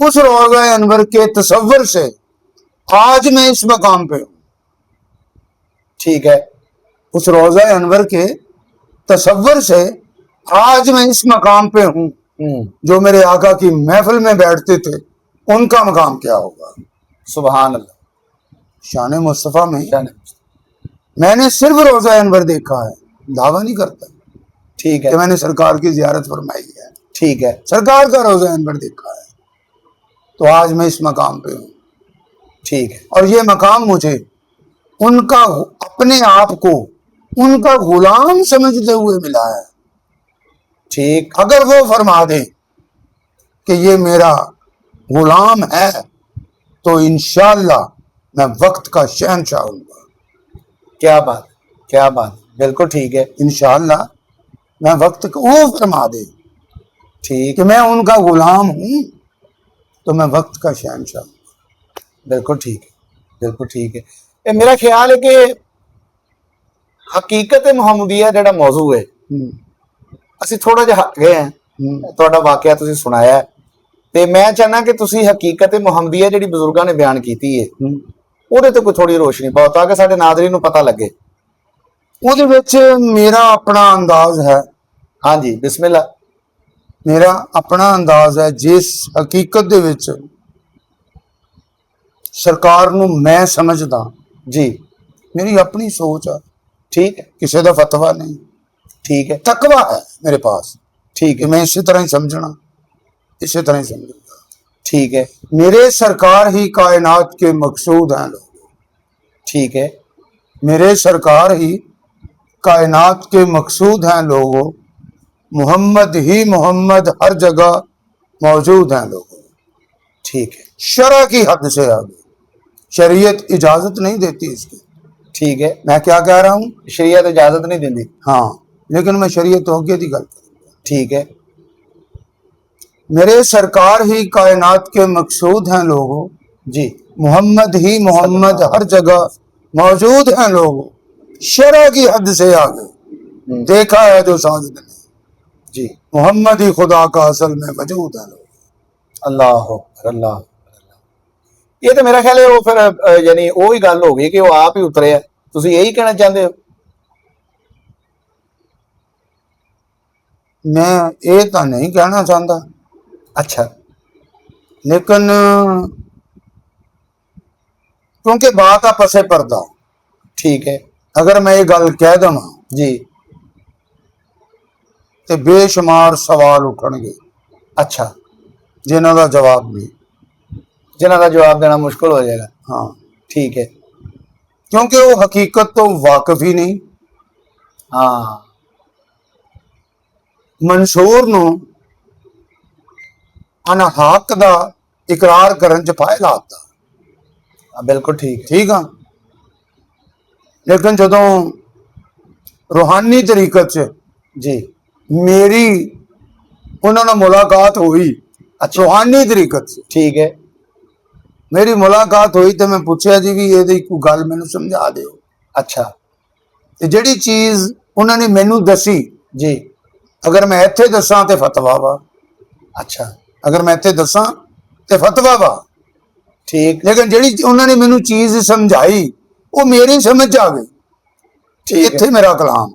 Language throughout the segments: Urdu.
اس روضہ انور کے تصور سے آج میں اس مقام پہ ہوں. ٹھیک ہے. اس روضہ انور کے تصور سے آج میں اس مقام پہ ہوں. جو میرے آقا کی محفل میں بیٹھتے تھے ان کا مقام کیا ہوگا؟ سبحان اللہ. شان مصطفیٰ میں نے صرف روضہ انور دیکھا ہے، دعویٰ نہیں کرتا ٹھیک ہے کہ میں نے سرکار کی زیارت فرمائی ہے، ٹھیک ہے سرکار کا روضہ انور دیکھا ہے. تو آج میں اس مقام پہ ہوں. ٹھیک ہے. اور یہ مقام مجھے ان کا اپنے آپ کو ان کا غلام سمجھتے ہوئے ملا ہے. ٹھیک. اگر وہ فرما دیں کہ یہ میرا غلام ہے تو انشاءاللہ میں وقت کا شہنشاہ ہوں گا. کیا بات، کیا بات، بالکل ٹھیک ہے. انشاءاللہ میں وقت کا، وہ فرما دے ٹھیک. کہ میں ان کا غلام ہوں تو میں وقت کا شہنشاہ ہوں. بالکل ٹھیک ہے، بالکل ٹھیک ہے. یہ میرا خیال ہے کہ حقیقت محمدیہ جڑا موضوع ہے ਅਸੀਂ ਥੋੜਾ ਜਿਹਾ ਹਟ ਗਏ ਹਾਂ. ਤੁਹਾਡਾ ਵਾਕਿਆ ਤੁਸੀਂ ਸੁਣਾਇਆ ਤੇ ਮੈਂ ਚਾਹਨਾ ਕਿ ਤੁਸੀਂ ਹਕੀਕਤ ਮੁਹੰਮਦੀਆ ਜਿਹੜੀ ਬਜ਼ੁਰਗਾਂ ਨੇ ਬਿਆਨ ਕੀਤੀ ਹੈ ਉਹਦੇ ਤੇ ਕੋਈ ਥੋੜੀ ਰੋਸ਼ਨੀ ਪਾਓ ਤਾਂ ਕਿ ਸਾਡੇ ਨਾਜ਼ਰੀਨ ਨੂੰ ਪਤਾ ਲੱਗੇ. ਉਹਦੇ ਵਿੱਚ ਮੇਰਾ ਆਪਣਾ ਅੰਦਾਜ਼ ਹੈ. ਹਾਂਜੀ ਬਿਸਮਿਲ੍ਲਾ. ਮੇਰਾ ਆਪਣਾ ਅੰਦਾਜ਼ ਹੈ ਜਿਸ ਹਕੀਕਤ ਦੇ ਵਿੱਚ ਸਰਕਾਰ ਨੂੰ ਮੈਂ ਸਮਝਦਾ ਜੀ, ਮੇਰੀ ਆਪਣੀ ਸੋਚ ਹੈ. ਠੀਕ ਹੈ, ਕਿਸੇ ਦਾ ਫਤਵਾ ਨਹੀਂ. ٹھیک ہے, تقویٰ ہے میرے پاس. ٹھیک کہ ہے, میں اسی طرح ہی سمجھنا، اسی طرح ہی سمجھوں گا. ٹھیک ہے, میرے سرکار ہی کائنات کے مقصود ہیں لوگ. ٹھیک ہے, میرے سرکار ہی کائنات کے مقصود ہیں لوگوں. محمد ہی محمد ہر جگہ موجود ہیں لوگوں. ٹھیک ہے, شرع کی حد سے آگے شریعت اجازت نہیں دیتی اس کی. ٹھیک ہے. میں کیا کہہ رہا ہوں؟ شریعت اجازت نہیں دیندی. ہاں لیکن میں شریعت توقع کی گل کروں گا. ٹھیک ہے, میرے سرکار ہی کائنات کے مقصود ہیں لوگوں. جی, محمد ہی محمد ہر جگہ موجود ہیں لوگوں. شرع کی حد سے آگے دیکھا ہے جو ساجد نے. جی, محمد ہی خدا کا اصل میں وجود ہے لوگ. اللہ اکبر, اللہ اکبر. یہ تو میرا خیال ہے وہ پھر یعنی وہی گل ہو گئی کہ وہ آپ ہی اترے ہے. تسی یہی کہنا چاہتے ہو؟ میں یہ تو نہیں کہنا چاہتا، اچھا, لیکن کیونکہ بات ہے پسے پردہ. ٹھیک ہے, اگر میں یہ گل کہہ دوں جی, تو بے شمار سوال اٹھن گے. اچھا, جنہوں کا جواب نہیں. جنہاں کا جواب دینا مشکل ہو جائے گا. ہاں ٹھیک ہے, کیونکہ وہ حقیقت تو واقف ہی نہیں. ہاں, منصور نو انحق دا اقرار کرن چ فائل آتا. بالکل ٹھیک ہے. ٹھیک ہے، لیکن جدوں روحانی طریقت سے جی, میری انہوں نے ملاقات ہوئی، اچھا, روحانی طریقت سے ٹھیک ہے, میری ملاقات ہوئی تو میں پوچھا جی بھی یہ کوئی گل مینوں سمجھا دیو. اچھا, تے جڑی چیز انہوں نے مینوں دسی جی, اگر میں ایتھے دساں تے فتوا وا، اچھا, اگر میں ایتھے دساں تے فتوا وا. ٹھیک, لیکن جڑی انہوں نے مینوں چیز سمجھائی وہ میری سمجھ آ گئی. ٹھیک ہے, اتھے میرا کلام.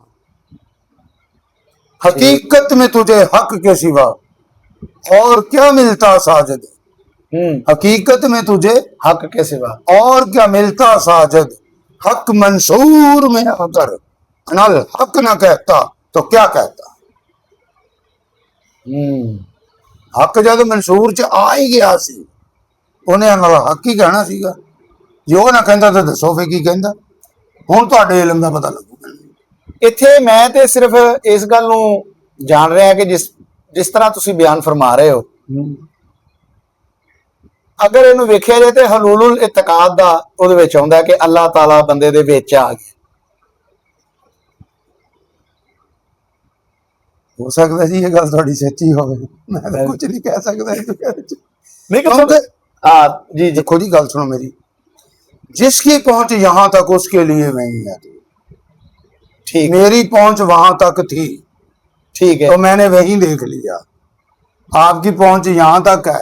حقیقت میں تجھے حق کے سوا اور کیا ملتا ساجد. حقیقت میں تجھے حق کے سوا اور کیا ملتا ساجد. حق منصور میں اگر انل حق نہ کہتا تو کیا کہتا. حق جب منصور چ آ ہی گیا سی انہیں انل حق ہی کہنا سیگا. جو نہ کہندا تو دسو پھر کی کہندا. ہن تہاڈے علم دا پتہ لگو. اتھے میں تے صرف اس گل نو جان رہا کہ جس طرح تسی بیان فرما رہے ہو اگر اینو ویکھیا جائے تے حلول الاعتقاد دا اودے وچ آوندا ہے کہ اللہ تعالیٰ بندے دے وچ آ گیا. ہو سکتا جی یہ گل تھوڑی سچی ہوگی، میں تو کچھ نہیں کہہ سکتا. نہیں کہ جی جی, دیکھو جی گل سنو میری، جس کی پہنچ یہاں تک اس کے لیے نہیں ہے. ٹھیک, میری پہنچ وہاں تک تھی ٹھیک ہے, تو میں نے وہیں دیکھ لیا. آپ کی پہنچ یہاں تک ہے،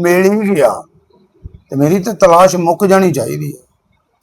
ਮਿਲ ਹੀ ਗਿਆ ਤੇ ਮੇਰੀ ਤੇ ਤਲਾਸ਼ ਮੁੱਕ ਜਾਣੀ ਚਾਹੀਦੀ ਹੈ।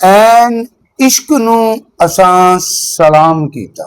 ਐਨ ਇਸ਼ਕ ਨੂੰ ਅਸਾਂ ਸਲਾਮ ਕੀਤਾ,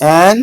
ਐਨ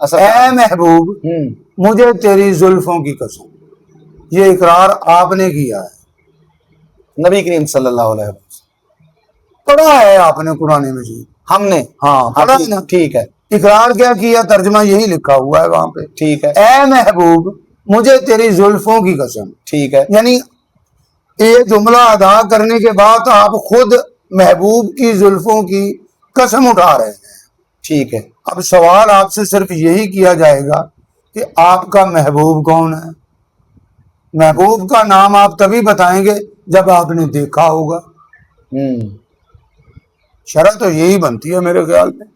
اے محبوب مجھے تیری زلفوں کی قسم، یہ اقرار آپ نے کیا ہے، نبی کریم صلی اللہ علیہ وسلم پڑھا ہے آپ نے قرآن مجید، ہم نے، ہاں پڑھا ہے نا، ٹھیک ہے اقرار کیا کیا، ترجمہ یہی لکھا ہوا ہے وہاں پہ، ٹھیک ہے اے محبوب مجھے تیری زلفوں کی قسم، ٹھیک ہے یعنی یہ جملہ ادا کرنے کے بعد آپ خود محبوب کی زلفوں کی قسم اٹھا رہے ہیں۔ ٹھیک ہے اب سوال آپ سے صرف یہی کیا جائے گا کہ آپ کا محبوب کون ہے؟ محبوب کا نام آپ تبھی بتائیں گے جب آپ نے دیکھا ہوگا، شرح تو یہی بنتی ہے میرے خیال میں۔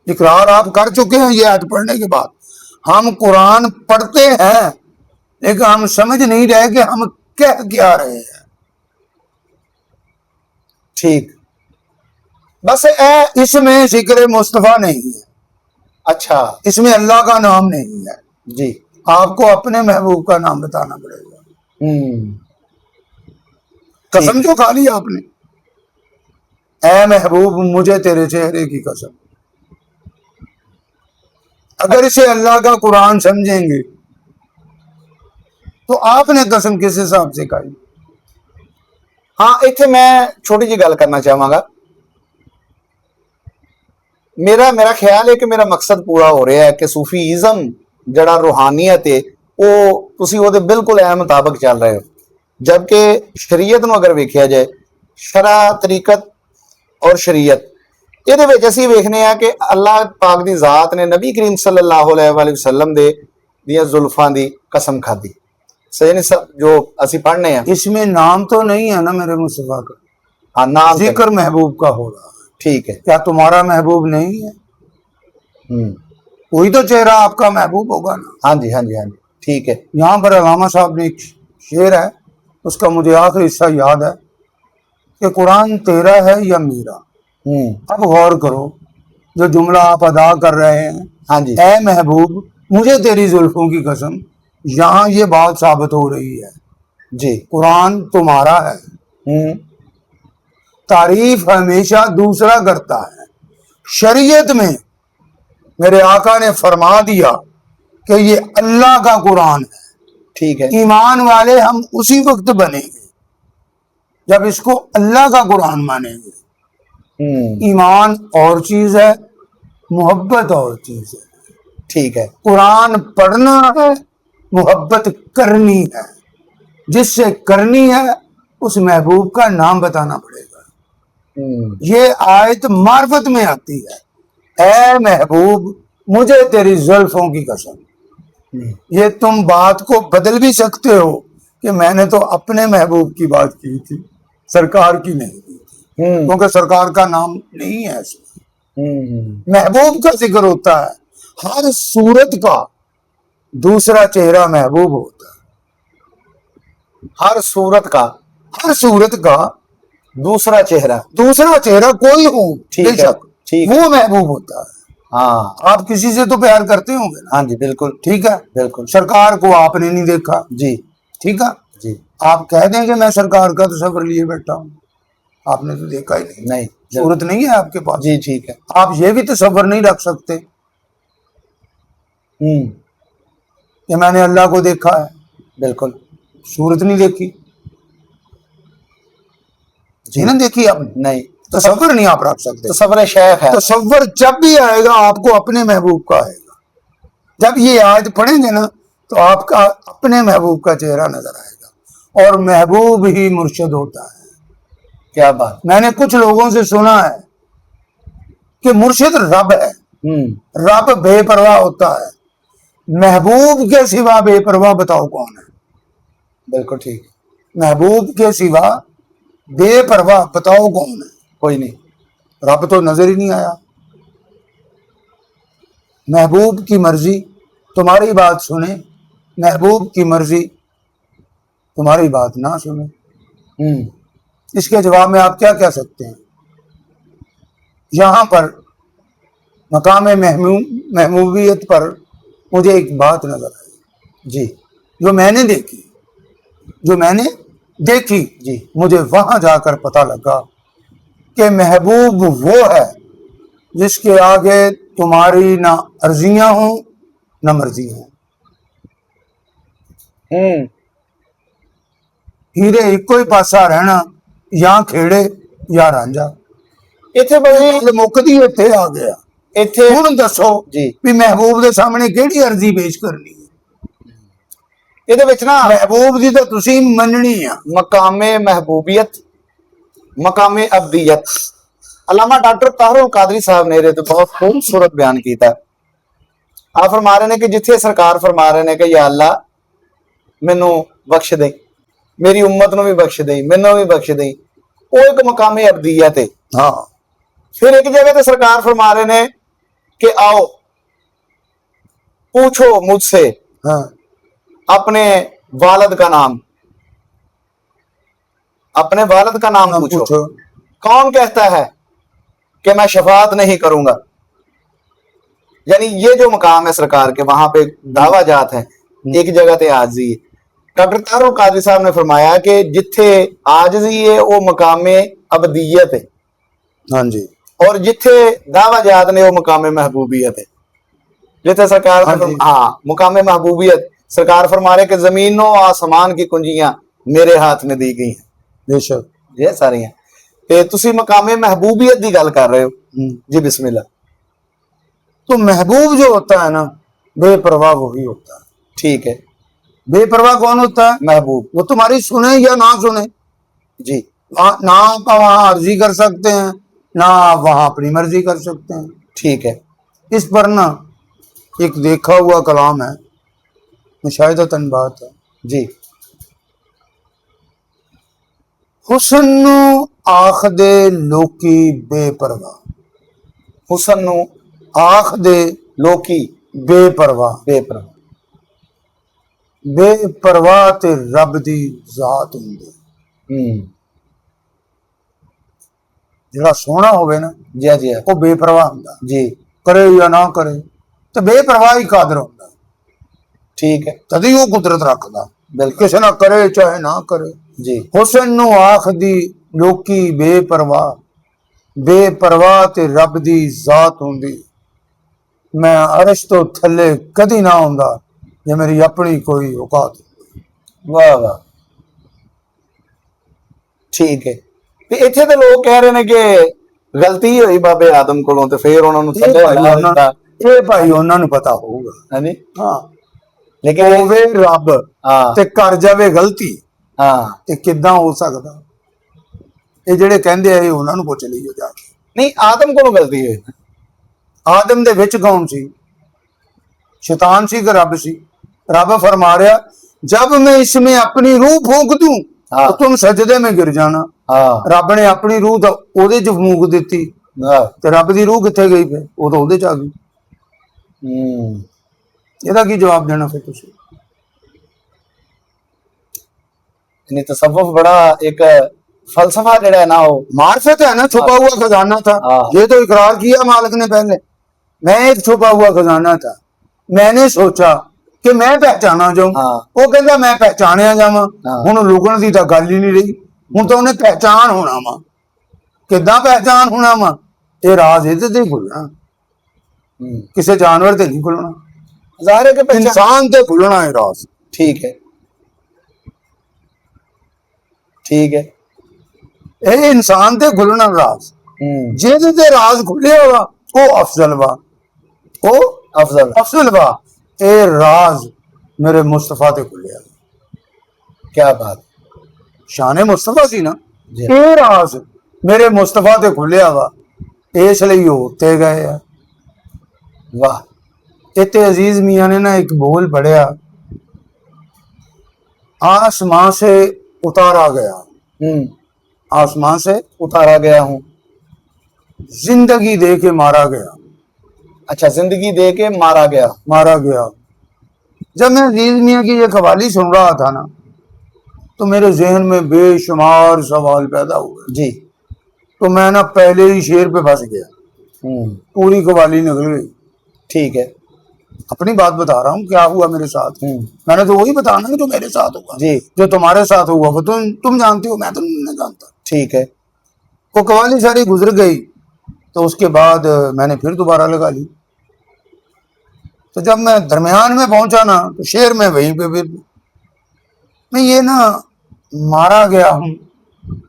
اقرار آپ کر چکے ہیں یہ آیت پڑھنے کے بعد، ہم قرآن پڑھتے ہیں لیکن ہم سمجھ نہیں رہے کہ ہم کہہ کیا رہے ہیں۔ ٹھیک، بس اس میں ذکر مصطفیٰ نہیں ہے، اچھا اس میں اللہ کا نام نہیں ہے، جی آپ کو اپنے محبوب کا نام بتانا پڑے گا۔ قسم جو کھا لی آپ نے، اے محبوب مجھے تیرے چہرے کی قسم، اگر اسے اللہ کا قرآن سمجھیں گے تو آپ نے قسم کس حساب سے کھائی؟ ہاں اتنے میں چھوٹی جی گل کرنا چاہوں گا، میرا خیال ہے کہ میرا مقصد پورا ہو رہا ہے کہ صوفیزم جڑا روحانیت ہے وہ تسی وہ بالکل اے مطابق چل رہے ہو، جبکہ شریعت نو اگر ویکھیا جائے، شرع طریقت اور شریعت یہ اسی ویکھنے ہیں کہ اللہ پاک دی ذات نے نبی کریم صلی اللہ علیہ وآلہ وسلم دے دیاں زلفاں دی قسم کھادی، صحیح نہیں جو اسی پڑھنے ہیں، اس میں نام تو نہیں ہے نا میرے مصطفیٰ کا، ہاں نام ذکر محبوب کا ہو رہا ہے، ٹھیک ہے کیا تمہارا محبوب نہیں ہے؟ وہی تو چہرہ آپ کا محبوب ہوگا نا۔ ہاں جی ہاں جی ہاں جی ٹھیک ہے، یہاں پر علامہ صاحب نے ایک شعر ہے، اس کا مجھے آخری حصہ یاد ہے کہ قرآن تیرا ہے یا میرا۔ اب غور کرو، جو جملہ آپ ادا کر رہے ہیں، ہاں جی اے محبوب مجھے تیری زلفوں کی قسم، یہاں یہ بات ثابت ہو رہی ہے جی قرآن تمہارا ہے، تعریف ہمیشہ دوسرا کرتا ہے۔ شریعت میں میرے آقا نے فرما دیا کہ یہ اللہ کا قرآن ہے، ٹھیک ہے ایمان والے ہم اسی وقت بنیں گے جب اس کو اللہ کا قرآن مانیں گے۔ ایمان اور چیز ہے، محبت اور چیز ہے۔ ٹھیک ہے قرآن پڑھنا ہے، محبت کرنی ہے، جس سے کرنی ہے اس محبوب کا نام بتانا پڑے گا۔ یہ آیت معرفت میں آتی ہے، اے محبوب مجھے تیری زلفوں کی قسم۔ یہ تم بات کو بدل بھی سکتے ہو کہ میں نے تو اپنے محبوب کی بات کی تھی، سرکار کی نہیں کی تھی، کیونکہ سرکار کا نام نہیں ہے اس میں۔ محبوب کا ذکر ہوتا ہے، ہر صورت کا دوسرا چہرہ محبوب ہوتا ہے، ہر صورت کا ہر صورت کا دوسرا چہرہ، دوسرا چہرہ کوئی ہو ٹھیک بے ہے، شک ٹھیک وہ محبوب ہوتا ہے۔ ہاں آپ کسی سے تو پیار کرتے ہوں گے نا، ہاں جی بالکل ٹھیک ہے، بالکل سرکار کو آپ نے نہیں دیکھا، جی ٹھیک ہے، جی آپ کہہ دیں کہ میں سرکار کا تصور لیے بیٹھا ہوں، آپ نے تو دیکھا ہی نہیں، نہیں صورت نہیں ہے آپ کے پاس، جی ٹھیک ہے آپ یہ بھی تصور نہیں رکھ سکتے کہ میں نے اللہ کو دیکھا ہے، بالکل صورت نہیں دیکھی، جی نا دیکھی آپ نے، نہیں تصور نہیں آپ رکھ سکتے۔ تصور شیخ ہے، تصور جب بھی آئے گا آپ کو اپنے محبوب کا آئے گا، جب یہ آیت پڑھیں گے نا تو آپ کا اپنے محبوب کا چہرہ نظر آئے گا، اور محبوب ہی مرشد ہوتا ہے۔ کیا بات، میں نے کچھ لوگوں سے سنا ہے کہ مرشد رب ہے، رب بے پرواہ ہوتا ہے، محبوب کے سوا بے پرواہ بتاؤ کون ہے؟ بالکل ٹھیک، محبوب کے سوا بے پرواہ بتاؤ کون ہے؟ کوئی نہیں، رب تو نظر ہی نہیں آیا۔ محبوب کی مرضی تمہاری بات سنے، محبوب کی مرضی تمہاری بات نہ سنے، اس کے جواب میں آپ کیا کہہ سکتے ہیں؟ یہاں پر مقام محبوبیت پر مجھے ایک بات نظر آئی، جی جو میں نے دیکھی جی مجھے وہاں جا کر پتہ لگا کہ محبوب وہ ہے جس کے آگے تمہاری نہ عرضیاں ہوں نہ مرضی ہے. ہیرے ایکو ہی پاسا رہنا یا کھیڑے یا رانجا. اتنے بھائی مکدی اتنے آ گیا. اتنے ہوں دسو جی بھی محبوب دے سامنے کیڑی عرضی پیش کرنی ہے؟ یہ نا محبوب دی تو تسی مننی ہے. مقام محبوبیت، مقام ابدیت. علامہ ڈاکٹر طاہر القادری صاحب نے بہت خوبصورت بیان کیتا ہے. آپ فرما رہے ہیں کہ جتھے سرکار فرما رہے ہیں کہ یا اللہ مینو بخش دیں، میری امت نو بھی بخش دیں، مینو بھی بخش دیں، وہ ایک مقام ابدیت ہے. ہاں پھر ایک جگہ تے سرکار فرما رہے ہیں کہ آؤ پوچھو مجھ سے ہاں اپنے والد کا نام، اپنے والد کا نام پوچھو. کون کہتا ہے کہ میں شفاعت نہیں کروں گا؟ یعنی یہ جو مقام ہے سرکار کے، وہاں پہ دعویٰ جات ہے، ایک جگہ تے عاجزی ہے. ڈاکٹر طاہر القادری صاحب نے فرمایا کہ جتھے عاجزی ہے وہ مقام ابدیت ہے، ہاں جی، اور جتھے دعویٰ جات نے وہ مقام محبوبیت ہے. جتھے سرکار ہاں مقام محبوبیت، سرکار فرما رہے کہ زمین و آسمان کی کنجیاں میرے ہاتھ میں دی گئی ہیں. بے شک یہ ساری ہیں. تے تسی مقام محبوبیت دی گل کر رہے ہو. جی بسم اللہ. تو محبوب جو ہوتا ہے نا بے پرواہ وہی ہوتا ہے. ٹھیک ہے. بے پرواہ کون ہوتا ہے؟ محبوب. وہ تمہاری سنے یا نہ سنے. جی نہ آپ وہاں عرضی کر سکتے ہیں، نہ آپ وہاں اپنی مرضی کر سکتے ہیں. ٹھیک ہے. اس پر نا ایک دیکھا ہوا کلام ہے، مشاہدتاً بات ہے. جی. حسن نو آخ دے لوکی بے پرواہ. حسن نو آخ دے لوکی بے پرواہ. بے پرواہ. بے پرواہ تے رب دی ذات ہوندی. جڑا سونا ہوئے نا جی جی وہ بے پرواہ ہوندا. جی کرے یا نہ کرے تو بے پرواہ ہی قادر ہوندا. ٹھیک ہے. تدی وہ قدرت رکھدا. بالکل. کسے نہ کرے چاہے نہ کرے. جی. حسن نو آخ دی لوکی بے پرواہ، بے پرواہ تے رب دی ذات ہوندی. میں عرش تو تھلے کدی نہ ہوندا جے میری اپنی کوئی اوقات. واہ واہ. ٹھیک ہے. اتنے تو لوگ کہہ رہے ہیں کہ غلطی ہوئی بابے آدم کو، پھر انہوں نے یہ بھائی انہوں نے پتا ہوگا. ہاں لیکن ہوے رب تے کر جاوے غلطی تے کداں ہو سکدا؟ یہ جڑے کہندے آئے انہوں نے پوچھ لئیے جا کے. نہیں آدم کو غلطی ہوئی. آدم دے وچ کون سی؟ شیطان سی کہ رب سی؟ رب فرما رہا جب میں اس میں اپنی روح پھونک دوں تو تم سجدے میں گر جانا. رب نے اپنی روح تو او دے چ پھونک دیتی تے رب دی روح کتھے گئی؟ پھر وہ تو او دے چ آ گئی. یہ کی جواب دینا پھر تسی؟ یعنی تصوف بڑا ایک فلسفہ جڑا ہے نا وہ معرفت ہے نا، چھپا ہوا خزانہ تھا. یہ تو اقرار کیا مالک نے پہلے، میں ایک چھپا ہوا خزانہ تھا. میں نے سوچا کہ میں پہچانا جاؤں. وہ کہتا میں پہچانیا جاواں. ہن لکن دی تو گل ہی نہیں رہی. ہن تو انہیں پہچان ہونا وا. کداں پہچان ہونا وا؟ یہ راز یہ تے کھلنا، کسے جانور تے نہیں کھلنا. ظاہر ہے کہ انسان تے کھلنا ہے راز. ٹھیک ہے. ٹھیک ہے. اے انسان تے کھلنا راز. جہدے تے راز کھلے ہوگا وہ افضل وا. وہ افضل وا. اے راز میرے مصطفیٰ تے کھلیا. کیا بات. شان مصطفیٰ سی نا. اے راز میرے مصطفیٰ تے کھلیا وا، اس لیے ہوتے گئے. واہ. تے عزیز میاں نے نا ایک بول پڑھیا، آسمان سے اتارا گیا. آسمان سے اتارا گیا ہوں. زندگی دے کے مارا گیا. اچھا زندگی دے کے مارا گیا. مارا گیا. جب میں عزیز میاں کی یہ قوالی سن رہا تھا نا تو میرے ذہن میں بے شمار سوال پیدا ہوئے. جی. تو میں نا پہلے ہی شعر پہ پھنس گیا. پوری قوالی نکل گئی. ٹھیک ہے. اپنی بات بتا رہا ہوں کیا ہوا میرے ساتھ. میں نے تو وہی بتانا ہے جو میرے ساتھ ہوا. جی. جو تمہارے ساتھ ہوا وہ تم جانتے ہو، میں تو نہیں جانتا. ٹھیک ہے. وہ قوالی ساری گزر گئی تو اس کے بعد میں نے پھر دوبارہ لگا لی. تو جب میں درمیان میں پہنچا نا تو شیر میں وہیں پہ پھر میں یہ نا مارا گیا ہوں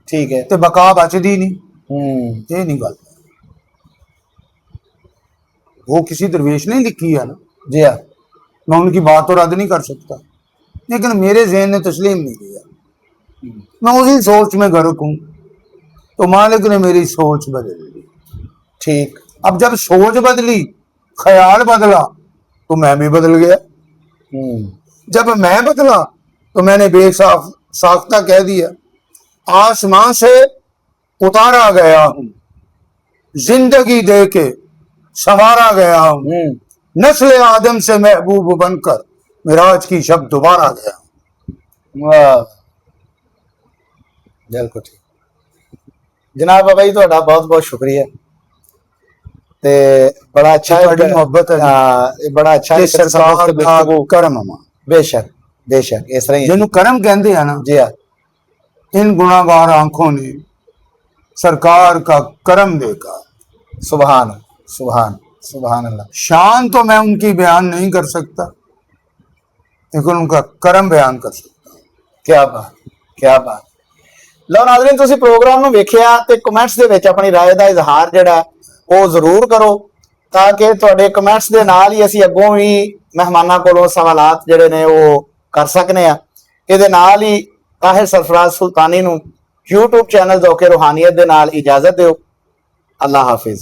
ٹھیک ہے. تے بقا بچدی نہیں، ہوں یہ نہیں گل. وہ کسی درویش نے لکھی ہے نا، جی ہاں. میں ان کی بات تو رد نہیں کر سکتا، لیکن میرے ذہن نے تسلیم نہیں کیا. میں اسی سوچ میں غرق ہوں تو مالک نے میری سوچ بدل دی. ٹھیک. اب جب سوچ بدلی، خیال بدلا تو میں بھی بدل گیا. ہوں جب میں بدلا تو میں نے بے ساختہ کہہ دیا آسمان سے اتارا گیا ہوں، زندگی دے کے سنوارا گیا ہوں، ہوں نسل آدم سے محبوب بن کر معراج کی شب دوبارہ گیا ہوں. واہ بالکل ٹھیک. جناب بابا جی تہاڈا بہت بہت شکریہ تے بڑا اچھا تہاڈی محبت ہے بڑا اچھا کہ سرکار دا کرم اما بے شک بے شک اس طرح ہی. جنوں کرم کہندے ہیں نا، جی ہاں. ان گناہگار آنکھوں نے سرکار کا کرم دیکھا. سبحان سبحان سبحان اللہ. شان تو میں ان کی بیان نہیں کر سکتا لیکن ان کا کرم بیان کر سکتا ہوں. کیا بات کیا بات. لو ناظرین تسی پروگرام نو ویکھیا تے کمنٹس دے وچ اپنی رائے دا اظہار جڑا وہ ضرور کرو تاکہ تواڈے کمنٹس دے نال ہی اسی اگوں بھی مہماناں کولوں سوالات جڑے نے وہ کر سکنے ہاں. یہ نال ہی طاہر سرفراز سلطانی نو یوٹیوب چینل ذوق روحانیت دے نال اجازت دیو. اللہ حافظ.